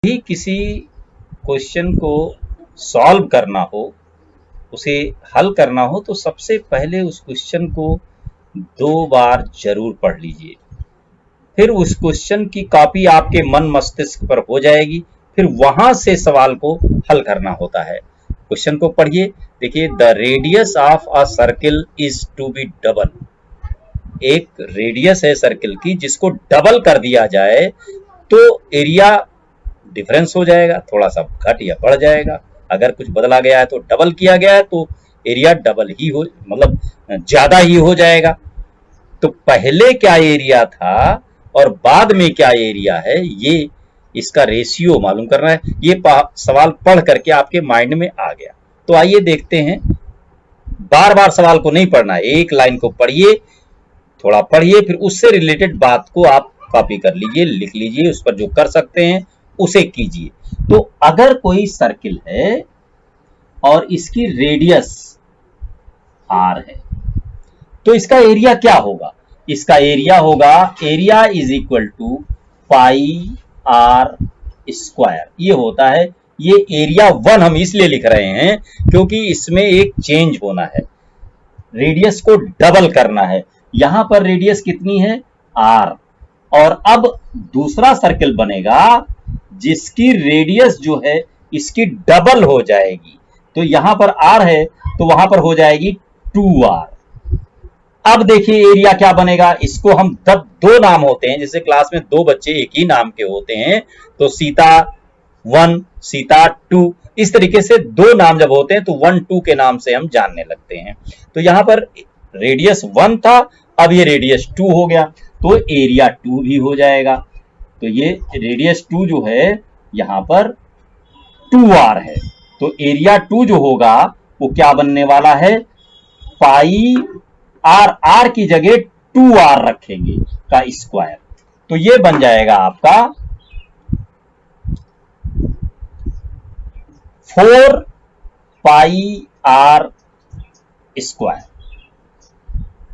भी किसी क्वेश्चन को सॉल्व करना हो, उसे हल करना हो, तो सबसे पहले उस क्वेश्चन को 2 बार जरूर पढ़ लीजिए। फिर उस क्वेश्चन की कॉपी आपके मन मस्तिष्क पर हो जाएगी, फिर वहां से सवाल को हल करना होता है। क्वेश्चन को पढ़िए, देखिए, the radius of a circle is to be double. एक रेडियस है सर्किल की, जिसको डबल कर दिया जाए तो एरिया डिफरेंस हो जाएगा, थोड़ा सा घट या बढ़ जाएगा। अगर कुछ बदला गया है तो डबल किया गया है तो एरिया डबल ही हो, मतलब ज्यादा ही हो जाएगा। तो पहले क्या एरिया था और बाद में क्या एरिया है, ये इसका रेशियो मालूम करना है। ये सवाल पढ़ करके आपके माइंड में आ गया। तो आइए देखते हैं। बार बार सवाल को नहीं पढ़ना है, एक लाइन को पढ़िए, थोड़ा पढ़िए, फिर उससे रिलेटेड बात को आप कॉपी कर लीजिए, लिख लीजिए, उस पर जो कर सकते हैं उसे कीजिए। तो अगर कोई सर्किल है और इसकी रेडियस r है, तो इसका एरिया क्या होगा? इसका एरिया होगा, area is equal to pi r square. ये होता है, ये एरिया 1 हम इसलिए लिख रहे हैं क्योंकि इसमें एक चेंज होना है, रेडियस को डबल करना है। यहां पर रेडियस कितनी है? r। और अब दूसरा सर्किल बनेगा जिसकी रेडियस जो है इसकी डबल हो जाएगी। तो यहां पर r है तो वहां पर हो जाएगी 2r। अब देखिए एरिया क्या बनेगा, इसको हम जब 2 नाम होते हैं, जैसे क्लास में 2 बच्चे एक ही नाम के होते हैं, तो सीता 1, सीता 2, इस तरीके से 2 नाम जब होते हैं तो 1, 2 के नाम से हम जानने लगते हैं। तो यहां पर रेडियस 1 था, अब ये रेडियस 2 हो गया, तो एरिया 2 भी हो जाएगा। तो ये रेडियस 2 जो है यहां पर 2r है, तो एरिया 2 जो होगा वो क्या बनने वाला है? पाई आर, आर की जगह 2r रखेंगे का स्क्वायर, तो ये बन जाएगा आपका 4 पाई आर स्क्वायर।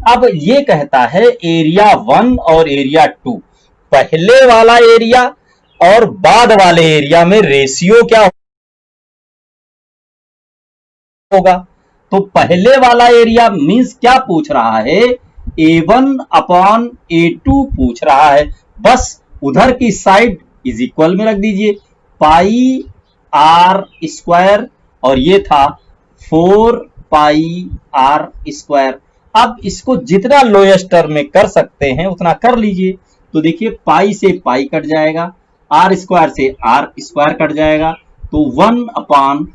अब ये कहता है एरिया 1 और एरिया 2, पहले वाला एरिया और बाद वाले एरिया में रेशियो क्या होगा? तो पहले वाला एरिया मींस क्या पूछ रहा है? A1 अपॉन A2 पूछ रहा है। बस उधर की साइड इज इक्वल में रख दीजिए, पाई आर स्क्वायर, और ये था 4 पाई आर स्क्वायर। अब इसको जितना लोएस्ट टर्म में कर सकते हैं उतना कर लीजिए। तो देखिए पाई से पाई कट जाएगा, आर स्क्वायर से आर स्क्वायर कट जाएगा, तो 1 अपॉन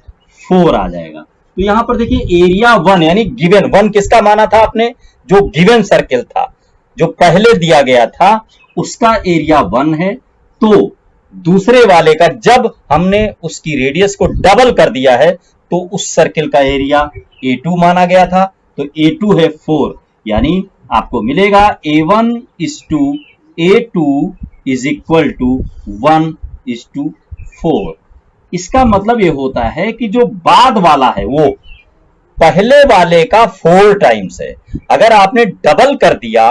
4 आ जाएगा। तो यहां पर देखिए एरिया 1 यानी गिवन 1 किसका माना था आपने? जो गिवन सर्किल था, जो पहले दिया गया था, उसका एरिया 1 है। तो दूसरे वाले का जब हमने उसकी रेडियस को डबल कर दिया है तो उस सर्किल का एरिया A2 माना गया था, तो A2 है 4, यानी आपको मिलेगा A1 is to A2 is equal to 1 is to 4। इसका मतलब ये होता है कि जो बाद वाला है वो पहले वाले का 4 टाइम्स है। अगर आपने डबल कर दिया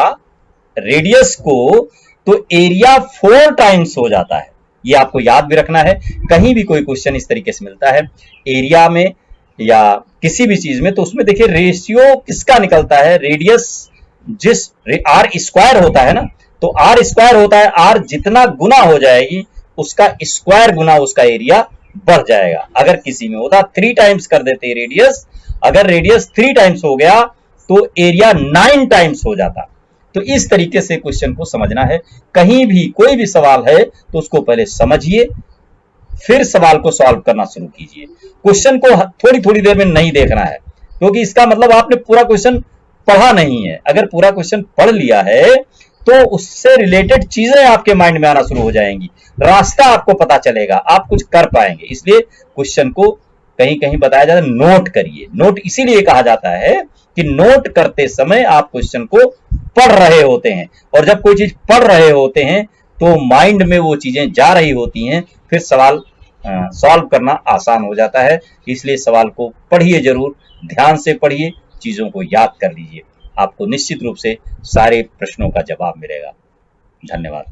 रेडियस को तो एरिया 4 टाइम्स हो जाता है। ये आपको याद भी रखना है, कहीं भी कोई क्वेश्चन इस तरीके से मिलता है एरिया में या किसी भी चीज में, तो उसमें देखिए रेशियो किसका निकलता है? रेडियस जिस आर स्क्वायर होता है ना, तो आर स्क्वायर होता है, आर जितना गुना हो जाएगी उसका स्क्वायर गुना उसका एरिया बढ़ जाएगा। अगर किसी में होता 3 टाइम्स कर देते रेडियस, अगर रेडियस 3 टाइम्स हो गया तो एरिया 9 टाइम्स हो जाता। तो इस तरीके से क्वेश्चन को समझना है। कहीं भी कोई भी सवाल है तो उसको पहले समझिए, फिर सवाल को सॉल्व करना शुरू कीजिए। क्वेश्चन को थोड़ी थोड़ी देर में नहीं देखना है, क्योंकि इसका मतलब आपने पूरा क्वेश्चन पढ़ा नहीं है। अगर पूरा क्वेश्चन पढ़ लिया है तो उससे रिलेटेड चीजें आपके माइंड में आना शुरू हो जाएंगी, रास्ता आपको पता चलेगा, आप कुछ कर पाएंगे। इसलिए क्वेश्चन को कहीं कहीं बताया जाता है नोट करिए। नोट इसीलिए कहा जाता है कि नोट करते समय आप क्वेश्चन को पढ़ रहे होते हैं, और जब कोई चीज पढ़ रहे होते हैं तो माइंड में वो चीजें जा रही होती हैं, फिर सवाल सॉल्व करना आसान हो जाता है। इसलिए सवाल को पढ़िए, जरूर ध्यान से पढ़िए, चीजों को याद कर लीजिए, आपको निश्चित रूप से सारे प्रश्नों का जवाब मिलेगा। धन्यवाद।